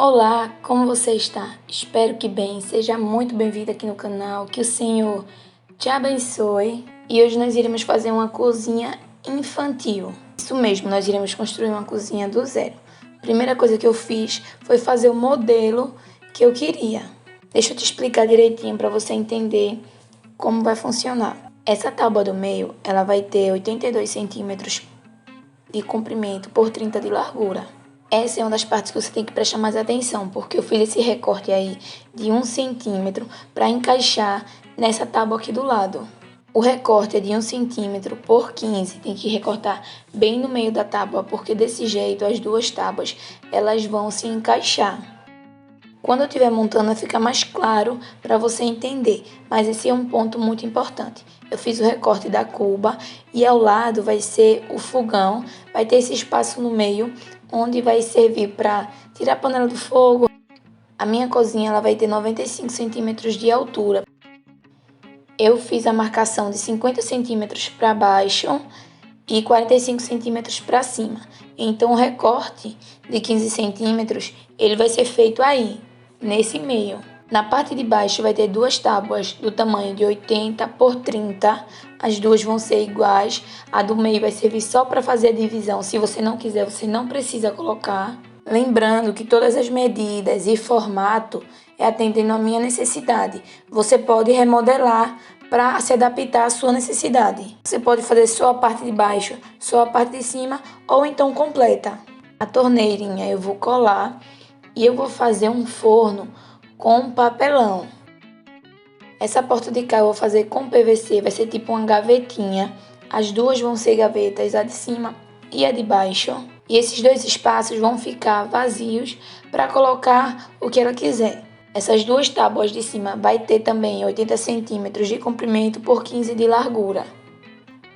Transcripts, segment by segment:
Olá, como você está? Espero que bem. Seja muito bem-vindo aqui no canal. Que o Senhor te abençoe. E hoje nós iremos fazer uma cozinha infantil. Isso mesmo, nós iremos construir uma cozinha do zero. Primeira coisa que eu fiz foi fazer o modelo que eu queria. Deixa eu te explicar direitinho para você entender como vai funcionar. Essa tábua do meio, ela vai ter 82 centímetros de comprimento por 30 de largura. Essa é uma das partes que você tem que prestar mais atenção, porque eu fiz esse recorte aí de 1 centímetro para encaixar nessa tábua aqui do lado. O recorte é de 1 centímetro por 15, tem que recortar bem no meio da tábua, porque desse jeito as duas tábuas elas vão se encaixar. Quando eu estiver montando, fica mais claro para você entender, mas esse é um ponto muito importante. Eu fiz o recorte da cuba e ao lado vai ser o fogão, vai ter esse espaço no meio, onde vai servir para tirar a panela do fogo. A minha cozinha ela vai ter 95 centímetros de altura. Eu fiz a marcação de 50 centímetros para baixo e 45 centímetros para cima. Então o recorte de 15 centímetros ele vai ser feito aí, nesse meio. Na parte de baixo vai ter duas tábuas do tamanho de 80 por 30. As duas vão ser iguais. A do meio vai servir só para fazer a divisão. Se você não quiser, você não precisa colocar. Lembrando que todas as medidas e formato é atendendo à minha necessidade. Você pode remodelar para se adaptar à sua necessidade. Você pode fazer só a parte de baixo, só a parte de cima ou então completa. A torneirinha eu vou colar e eu vou fazer um forno com papelão. Essa porta de cá eu vou fazer com PVC, vai ser tipo uma gavetinha. As duas vão ser gavetas, a de cima e a de baixo. E esses dois espaços vão ficar vazios para colocar o que ela quiser. Essas duas tábuas de cima vai ter também 80 centímetros de comprimento por 15 de largura.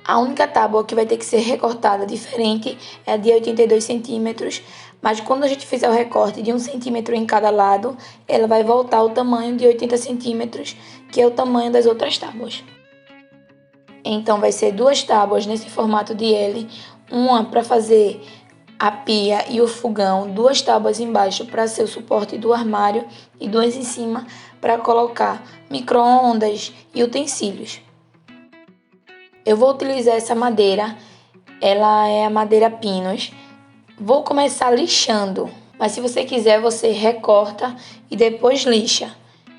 A única tábua que vai ter que ser recortada diferente é a de 82 centímetros, mas quando a gente fizer o recorte de 1 centímetro em cada lado, ela vai voltar ao tamanho de 80 centímetros, que é o tamanho das outras tábuas. Então vai ser duas tábuas nesse formato de L, uma para fazer a pia e o fogão, duas tábuas embaixo para ser o suporte do armário e duas em cima para colocar micro-ondas e utensílios. Eu vou utilizar essa madeira, ela é a madeira Pinus. Vou começar lixando, mas se você quiser você recorta e depois lixa.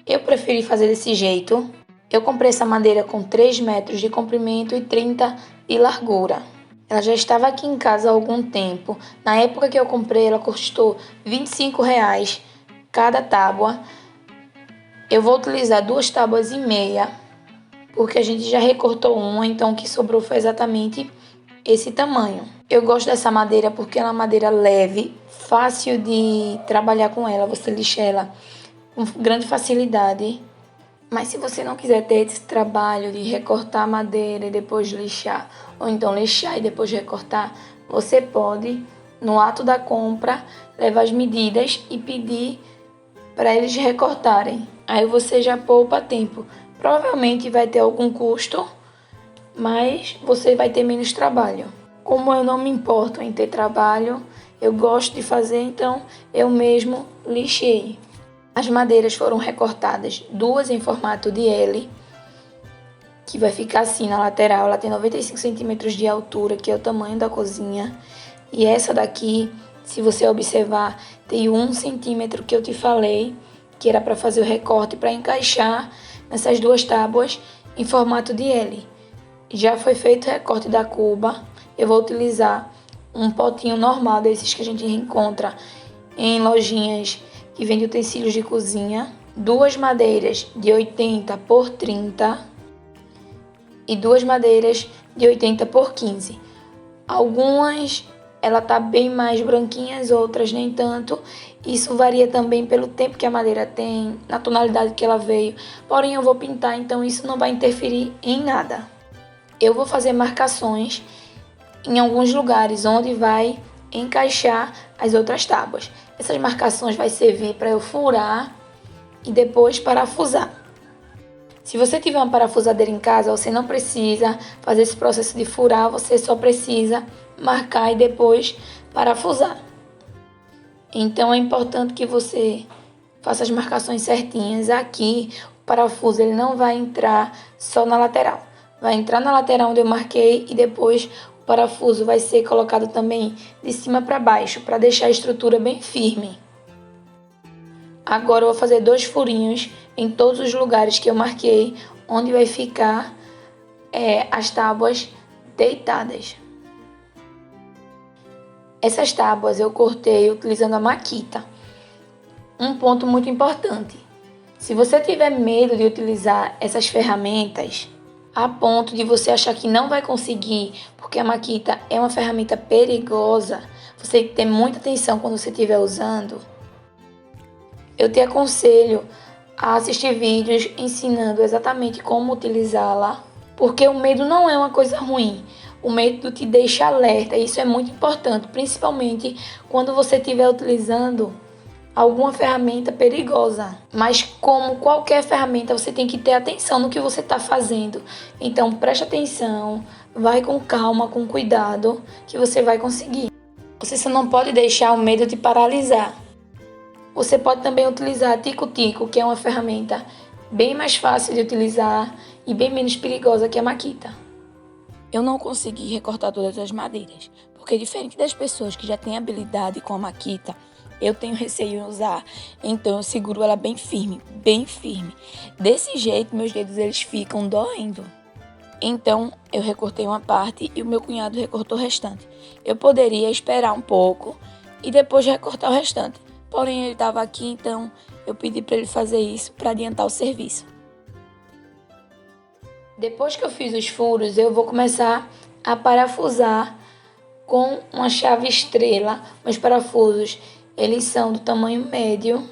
Eu preferi fazer desse jeito. Eu comprei essa madeira com 3 metros de comprimento e 30 de largura. Ela já estava aqui em casa há algum tempo. Na época que eu comprei ela custou R$ 25 cada tábua. Eu vou utilizar 2 tábuas e meia, porque a gente já recortou uma, então o que sobrou foi exatamente esse tamanho. Eu gosto dessa madeira porque ela é uma madeira leve, fácil de trabalhar com ela, você lixa ela com grande facilidade. Mas se você não quiser ter esse trabalho de recortar a madeira e depois lixar, ou então lixar e depois recortar, você pode, no ato da compra, levar as medidas e pedir para eles recortarem. Aí você já poupa tempo. Provavelmente vai ter algum custo, mas você vai ter menos trabalho. Como eu não me importo em ter trabalho, eu gosto de fazer, então eu mesmo lixei. As madeiras foram recortadas, duas em formato de L, que vai ficar assim na lateral. Ela tem 95 centímetros de altura, que é o tamanho da cozinha. E essa daqui, se você observar, tem 1 centímetro que eu te falei, que era para fazer o recorte para encaixar nessas duas tábuas em formato de L. Já foi feito o recorte da cuba. Eu vou utilizar um potinho normal desses que a gente encontra em lojinhas que vendem utensílios de cozinha. Duas madeiras de 80 por 30 e duas madeiras de 80 por 15. Algumas ela tá bem mais branquinhas, outras nem tanto. Isso varia também pelo tempo que a madeira tem, na tonalidade que ela veio. Porém, eu vou pintar, então isso não vai interferir em nada. Eu vou fazer marcações em alguns lugares onde vai encaixar as outras tábuas. Essas marcações vai servir para eu furar e depois parafusar. Se você tiver uma parafusadeira em casa, você não precisa fazer esse processo de furar, você só precisa marcar e depois parafusar. Então é importante que você faça as marcações certinhas. Aqui o parafuso ele não vai entrar só na lateral, vai entrar na lateral onde eu marquei e depois o parafuso vai ser colocado também de cima para baixo para deixar a estrutura bem firme. Agora eu vou fazer 2 furinhos em todos os lugares que eu marquei, onde vai ficar as tábuas deitadas. Essas tábuas eu cortei utilizando a Makita. Um ponto muito importante: se você tiver medo de utilizar essas ferramentas, a ponto de você achar que não vai conseguir, porque a Makita é uma ferramenta perigosa, você tem que ter muita atenção quando você estiver usando, eu te aconselho a assistir vídeos ensinando exatamente como utilizá-la, porque o medo não é uma coisa ruim. O medo te deixa alerta, e isso é muito importante, principalmente quando você estiver utilizando alguma ferramenta perigosa. Mas como qualquer ferramenta, você tem que ter atenção no que você está fazendo. Então preste atenção, vai com calma, com cuidado, que você vai conseguir. Você só não pode deixar o medo te paralisar. Você pode também utilizar a Tico-Tico, que é uma ferramenta bem mais fácil de utilizar e bem menos perigosa que a Makita. Eu não consegui recortar todas as madeiras, porque diferente das pessoas que já têm habilidade com a Makita, eu tenho receio em usar, então eu seguro ela bem firme, bem firme. Desse jeito, meus dedos eles ficam doendo. Então, eu recortei uma parte e o meu cunhado recortou o restante. Eu poderia esperar um pouco e depois recortar o restante. Porém, ele estava aqui, então eu pedi para ele fazer isso para adiantar o serviço. Depois que eu fiz os furos, eu vou começar a parafusar com uma chave estrela. Os parafusos, eles são do tamanho médio,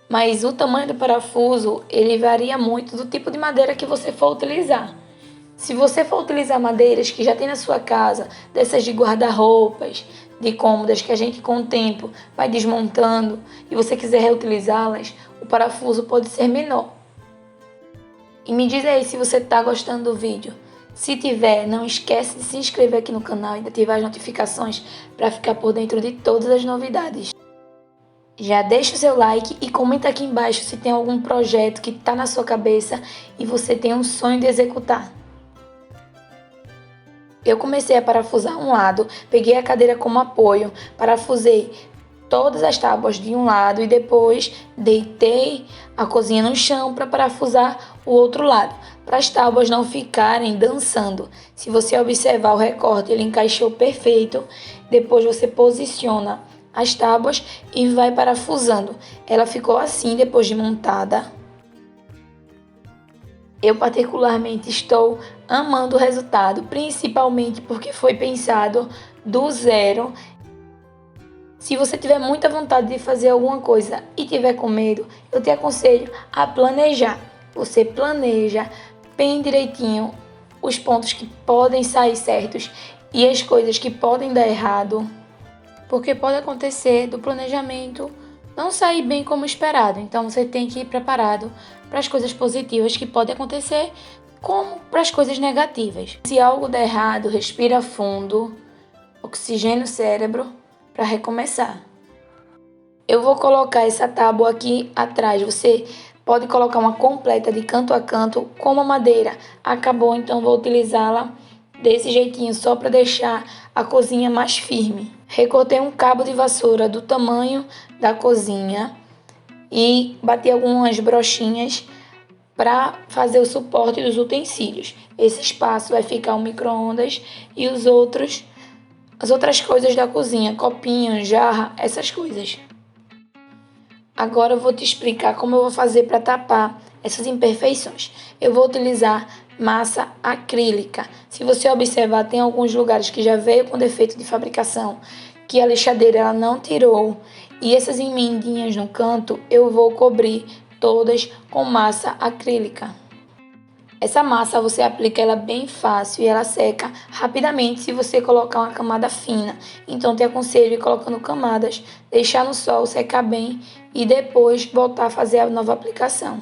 mas o tamanho do parafuso, ele varia muito do tipo de madeira que você for utilizar. Se você for utilizar madeiras que já tem na sua casa, dessas de guarda-roupas, de cômodas que a gente com o tempo vai desmontando e você quiser reutilizá-las, o parafuso pode ser menor. E me diz aí se você está gostando do vídeo. Se tiver, não esquece de se inscrever aqui no canal e de ativar as notificações para ficar por dentro de todas as novidades. Já deixa o seu like e comenta aqui embaixo se tem algum projeto que está na sua cabeça e você tem um sonho de executar. Eu comecei a parafusar um lado, peguei a cadeira como apoio, parafusei todas as tábuas de um lado e depois deitei a cozinha no chão para parafusar o outro lado, para as tábuas não ficarem dançando. Se você observar o recorte, ele encaixou perfeito. Depois você posiciona as tábuas e vai parafusando. Ela ficou assim depois de montada. Eu particularmente estou amando o resultado, principalmente porque foi pensado do zero. Se você tiver muita vontade de fazer alguma coisa e tiver com medo, eu te aconselho a planejar. Você planeja bem direitinho os pontos que podem sair certos e as coisas que podem dar errado, porque pode acontecer do planejamento não sair bem como esperado. Então você tem que ir preparado para as coisas positivas que podem acontecer, como para as coisas negativas. Se algo der errado, respira fundo, oxigênio o cérebro para recomeçar. Eu vou colocar essa tábua aqui atrás. Você pode colocar uma completa de canto a canto. Como a madeira acabou, então vou utilizá-la desse jeitinho, só para deixar a cozinha mais firme. Recortei um cabo de vassoura do tamanho da cozinha e bati algumas brochinhas para fazer o suporte dos utensílios. Esse espaço vai ficar o micro-ondas e as outras coisas da cozinha, copinho, jarra, essas coisas. Agora eu vou te explicar como eu vou fazer para tapar essas imperfeições. Eu vou utilizar massa acrílica. Se você observar, tem alguns lugares que já veio com defeito de fabricação, que a lixadeira ela não tirou. E essas emendinhas no canto eu vou cobrir todas com massa acrílica. Essa massa você aplica ela bem fácil e ela seca rapidamente se você colocar uma camada fina. Então te aconselho ir colocando camadas, deixar no sol secar bem e depois voltar a fazer a nova aplicação.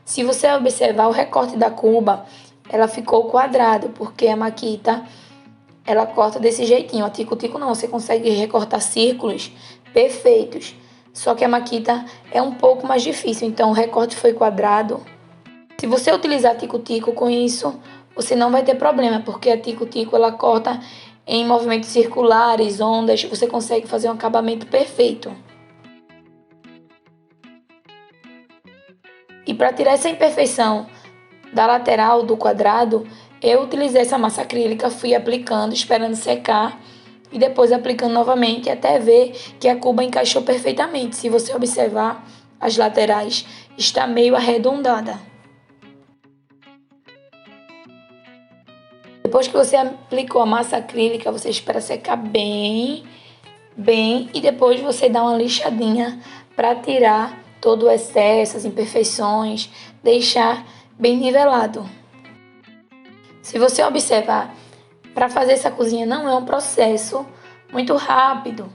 Se você observar o recorte da cuba, ela ficou quadrada porque a Makita ela corta desse jeitinho. A tico-tico não, você consegue recortar círculos perfeitos. Só que a Makita é um pouco mais difícil, então o recorte foi quadrado. Se você utilizar tico-tico com isso, você não vai ter problema, porque a tico-tico ela corta em movimentos circulares, ondas, você consegue fazer um acabamento perfeito. E para tirar essa imperfeição da lateral do quadrado, eu utilizei essa massa acrílica, fui aplicando, esperando secar e depois aplicando novamente até ver que a cuba encaixou perfeitamente. Se você observar, as laterais está meio arredondada. Depois que você aplicou a massa acrílica, você espera secar bem e depois você dá uma lixadinha para tirar todo o excesso, as imperfeições, deixar bem nivelado. Se você observar, para fazer essa cozinha não é um processo muito rápido,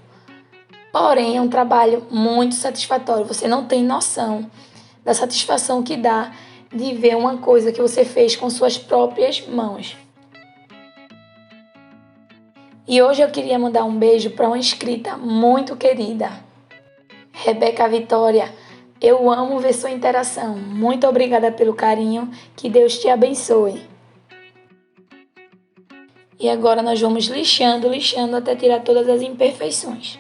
porém é um trabalho muito satisfatório. Você não tem noção da satisfação que dá de ver uma coisa que você fez com suas próprias mãos. E hoje eu queria mandar um beijo para uma inscrita muito querida, Rebeca Vitória. Eu amo ver sua interação. Muito obrigada pelo carinho. Que Deus te abençoe. E agora nós vamos lixando até tirar todas as imperfeições.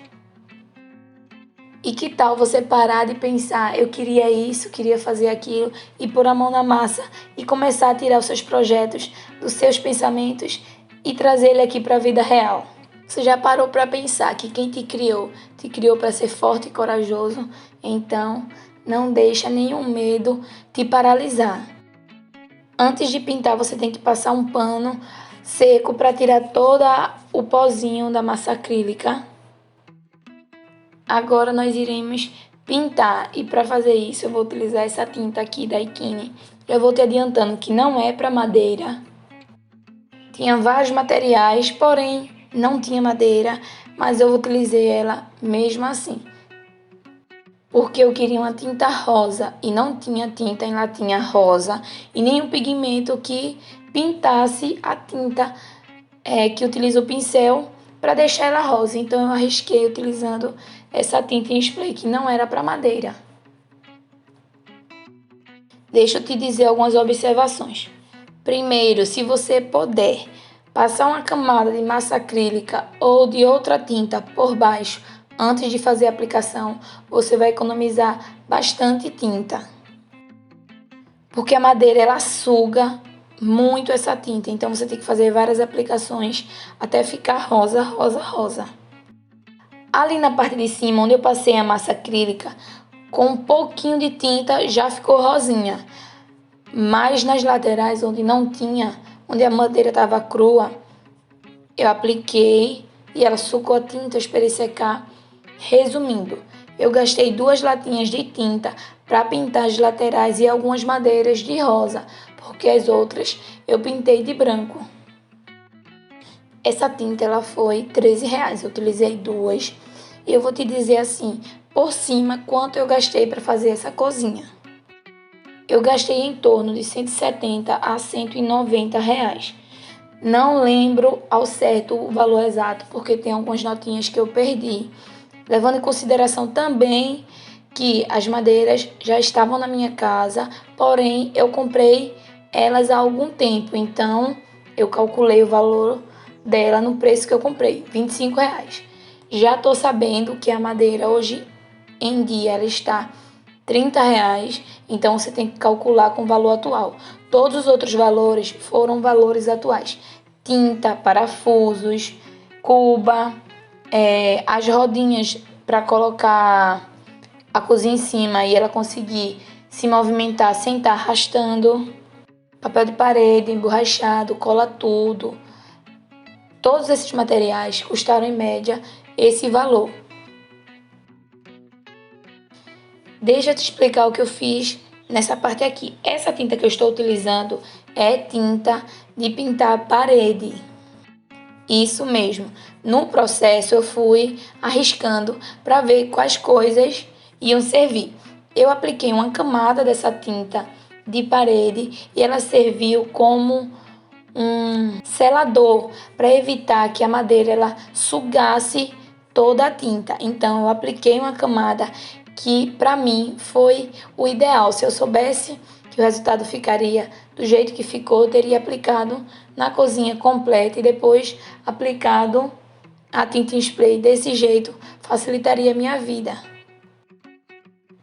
E que tal você parar de pensar, eu queria isso, queria fazer aquilo, e pôr a mão na massa e começar a tirar os seus projetos dos seus pensamentos e trazer ele aqui para a vida real. Você já parou para pensar que quem te criou para ser forte e corajoso? Então, não deixa nenhum medo te paralisar. Antes de pintar, você tem que passar um pano seco para tirar todo o pozinho da massa acrílica. Agora nós iremos pintar e para fazer isso eu vou utilizar essa tinta aqui da Ikine. Eu vou te adiantando que não é para madeira. Tinha vários materiais, porém não tinha madeira, mas eu utilizei ela mesmo assim. Porque eu queria uma tinta rosa e não tinha tinta em latinha rosa e nenhum pigmento que pintasse a tinta que utiliza o pincel para deixar ela rosa. Então eu arrisquei utilizando essa tinta em spray que não era para madeira. Deixa eu te dizer algumas observações. Primeiro, se você puder passar uma camada de massa acrílica ou de outra tinta por baixo antes de fazer a aplicação, você vai economizar bastante tinta. Porque a madeira ela suga muito essa tinta, então você tem que fazer várias aplicações até ficar rosa, rosa, rosa. Ali na parte de cima, onde eu passei a massa acrílica, com um pouquinho de tinta já ficou rosinha. Mas nas laterais, onde não tinha, onde a madeira estava crua, eu apliquei e ela sucou a tinta, eu esperei secar. Resumindo, eu gastei 2 latinhas de tinta para pintar as laterais e algumas madeiras de rosa, porque as outras eu pintei de branco. Essa tinta ela foi R$13, eu utilizei 2 e eu vou te dizer assim, por cima, quanto eu gastei para fazer essa cozinha. Eu gastei em torno de R$170 a R$190. Não lembro ao certo o valor exato, porque tem algumas notinhas que eu perdi. Levando em consideração também que as madeiras já estavam na minha casa, porém eu comprei elas há algum tempo, então eu calculei o valor dela no preço que eu comprei, R$25. Já estou sabendo que a madeira hoje em dia ela está R$30, então você tem que calcular com o valor atual. Todos os outros valores foram valores atuais. Tinta, parafusos, cuba, as rodinhas para colocar a cozinha em cima e ela conseguir se movimentar sem estar arrastando, papel de parede, emborrachado, cola tudo. Todos esses materiais custaram em média esse valor. Deixa eu te explicar o que eu fiz nessa parte aqui. Essa tinta que eu estou utilizando é tinta de pintar parede. Isso mesmo. No processo eu fui arriscando para ver quais coisas iam servir. Eu apliquei uma camada dessa tinta de parede e ela serviu como um selador para evitar que a madeira ela sugasse toda a tinta. Então eu apliquei uma camada que para mim foi o ideal. Se eu soubesse que o resultado ficaria do jeito que ficou, eu teria aplicado na cozinha completa e depois aplicado a tinta em spray. Desse jeito facilitaria a minha vida.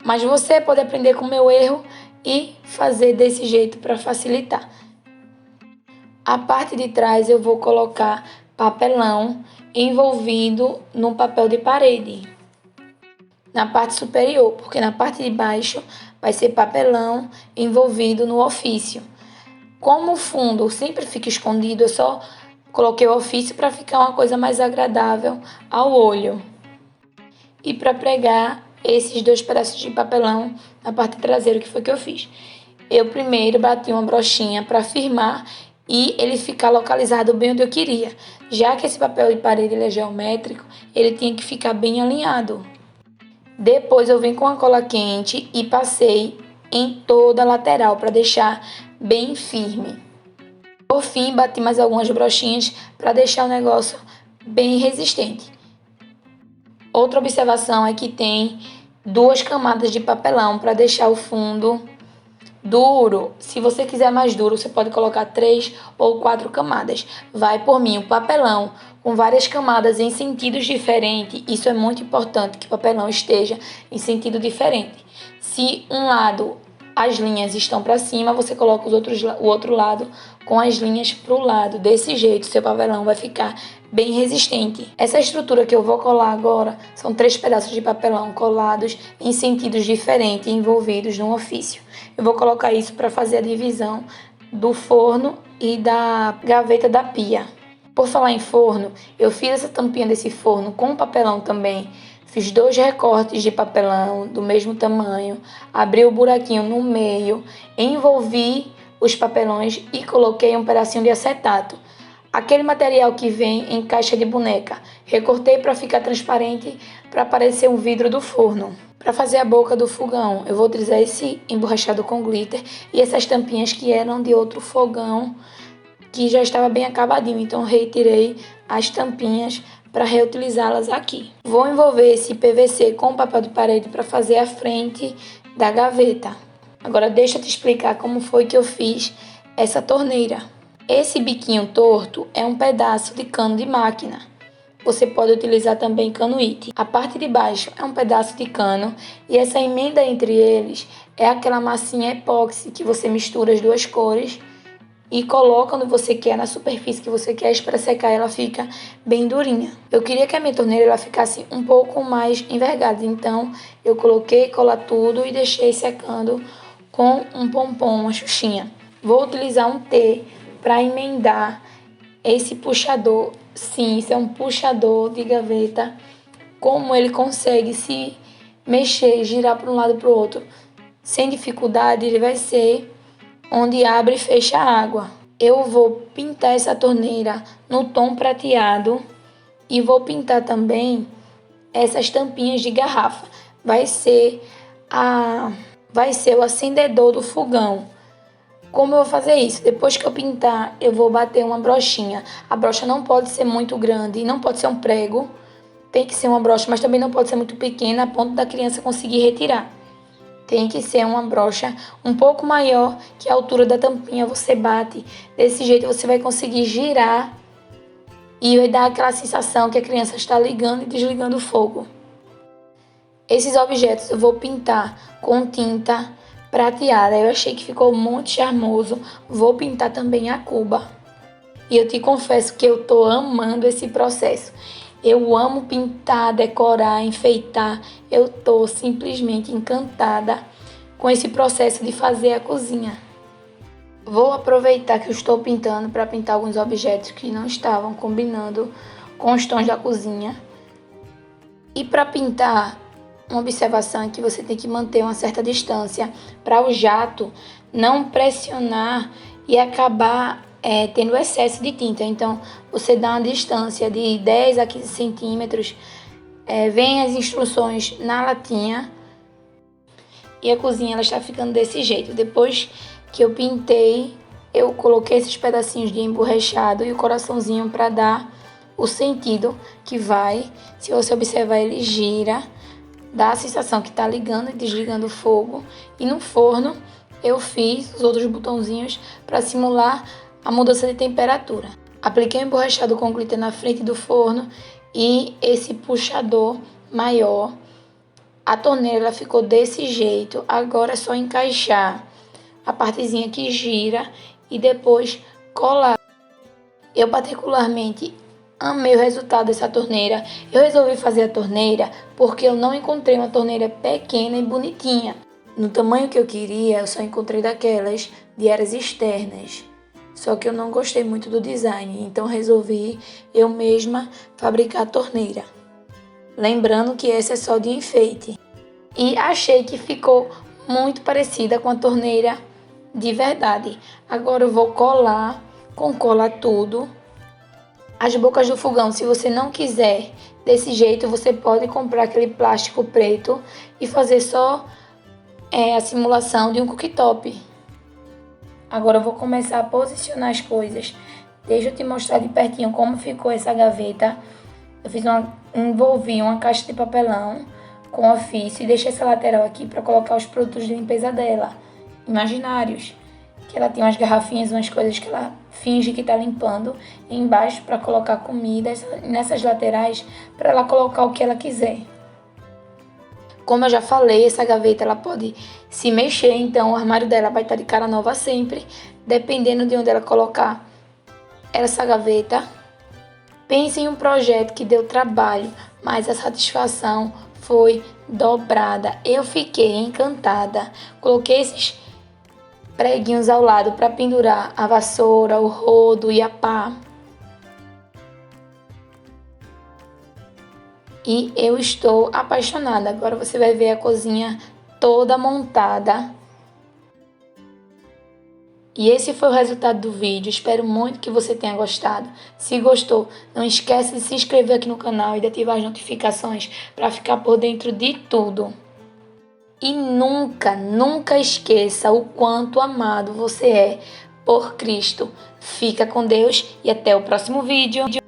Mas você pode aprender com o meu erro e fazer desse jeito para facilitar. A parte de trás eu vou colocar papelão envolvido no papel de parede. Na parte superior, porque na parte de baixo vai ser papelão envolvido no ofício. Como o fundo sempre fica escondido, eu só coloquei o ofício para ficar uma coisa mais agradável ao olho. E para pregar esses 2 pedaços de papelão na parte traseira, que foi que eu fiz. Eu primeiro bati uma brochinha para firmar e ele ficar localizado bem onde eu queria. Já que esse papel de parede ele é geométrico, ele tinha que ficar bem alinhado. Depois eu vim com a cola quente e passei em toda a lateral para deixar bem firme. Por fim, bati mais algumas brochinhas para deixar o negócio bem resistente. Outra observação é que tem 2 camadas de papelão para deixar o fundo duro. Se você quiser mais duro, você pode colocar 3 ou 4 camadas. Vai por mim, o papelão com várias camadas em sentidos diferentes. Isso é muito importante, que o papelão esteja em sentido diferente. Se um lado as linhas estão para cima, você coloca o outro lado com as linhas para o lado. Desse jeito, seu papelão vai ficar bem resistente. Essa estrutura que eu vou colar agora são 3 pedaços de papelão colados em sentidos diferentes e envolvidos num ofício. Eu vou colocar isso para fazer a divisão do forno e da gaveta da pia. Por falar em forno, eu fiz essa tampinha desse forno com papelão também. Fiz 2 recortes de papelão do mesmo tamanho, abri o buraquinho no meio, envolvi os papelões e coloquei um pedacinho de acetato. Aquele material que vem em caixa de boneca. Recortei para ficar transparente, para aparecer um vidro do forno. Para fazer a boca do fogão, eu vou utilizar esse emborrachado com glitter e essas tampinhas que eram de outro fogão que já estava bem acabadinho. Então retirei as tampinhas para reutilizá-las aqui. Vou envolver esse PVC com papel de parede para fazer a frente da gaveta. Agora deixa eu te explicar como foi que eu fiz essa torneira. Esse biquinho torto é um pedaço de cano de máquina. Você pode utilizar também cano IT. A parte de baixo é um pedaço de cano e essa emenda entre eles é aquela massinha epóxi que você mistura as 2 cores e coloca onde você quer, na superfície que você quer, para secar ela fica bem durinha. Eu queria que a minha torneira ela ficasse um pouco mais envergada, então eu coloquei cola tudo e deixei secando com um pompom, uma xuxinha. Vou utilizar um T para emendar esse puxador. Sim, isso é um puxador de gaveta. Como ele consegue se mexer, girar para um lado e para o outro sem dificuldade, ele vai ser onde abre e fecha a água. Eu vou pintar essa torneira no tom prateado e vou pintar também essas tampinhas de garrafa. Vai ser o acendedor do fogão. Como eu vou fazer isso? Depois que eu pintar, eu vou bater uma brochinha. A brocha não pode ser muito grande, não pode ser um prego. Tem que ser uma brocha, mas também não pode ser muito pequena a ponto da criança conseguir retirar. Tem que ser uma brocha um pouco maior que a altura da tampinha. Você bate. Desse jeito você vai conseguir girar e vai dar aquela sensação que a criança está ligando e desligando o fogo. Esses objetos eu vou pintar com tinta prateada. Eu achei que ficou muito charmoso. Vou pintar também a cuba. E eu te confesso que eu tô amando esse processo. Eu amo pintar, decorar, enfeitar. Eu tô simplesmente encantada com esse processo de fazer a cozinha. Vou aproveitar que eu estou pintando para pintar alguns objetos que não estavam combinando com os tons da cozinha. E para pintar, uma observação é que você tem que manter uma certa distância para o jato não pressionar e acabar tendo excesso de tinta. Então, você dá uma distância de 10 a 15 centímetros, vem as instruções na latinha e a cozinha ela está ficando desse jeito. Depois que eu pintei eu coloquei esses pedacinhos de emborrachado e o coraçãozinho para dar o sentido que vai. Se você observar, ele gira, dá a sensação que está ligando e desligando o fogo. E no forno eu fiz os outros botãozinhos para simular a mudança de temperatura. Apliquei o emborrachado com glitter na frente do forno e esse puxador maior. A torneira ela ficou desse jeito. Agora é só encaixar a partezinha que gira e depois colar. Eu particularmente amei o resultado dessa torneira. Eu resolvi fazer a torneira porque eu não encontrei uma torneira pequena e bonitinha. No tamanho que eu queria, eu só encontrei daquelas de eras externas. Só que eu não gostei muito do design, então resolvi eu mesma fabricar a torneira. Lembrando que essa é só de enfeite. E achei que ficou muito parecida com a torneira de verdade. Agora eu vou colar com cola tudo. As bocas do fogão, se você não quiser desse jeito, você pode comprar aquele plástico preto e fazer só a simulação de um cooktop. Agora eu vou começar a posicionar as coisas. Deixa eu te mostrar de pertinho como ficou essa gaveta. Eu envolvi uma caixa de papelão com ofício e deixei essa lateral aqui para colocar os produtos de limpeza dela, imaginários. Que ela tem umas garrafinhas, umas coisas que ela finge que está limpando. E embaixo para colocar comida, nessas laterais para ela colocar o que ela quiser. Como eu já falei, essa gaveta ela pode se mexer, então o armário dela vai estar de cara nova sempre, dependendo de onde ela colocar essa gaveta. Pense em um projeto que deu trabalho, mas a satisfação foi dobrada. Eu fiquei encantada. Coloquei esses preguinhos ao lado para pendurar a vassoura, o rodo e a pá. E eu estou apaixonada. Agora você vai ver a cozinha toda montada. E esse foi o resultado do vídeo. Espero muito que você tenha gostado. Se gostou, não esquece de se inscrever aqui no canal e de ativar as notificações para ficar por dentro de tudo. E nunca, nunca esqueça o quanto amado você é por Cristo. Fica com Deus e até o próximo vídeo.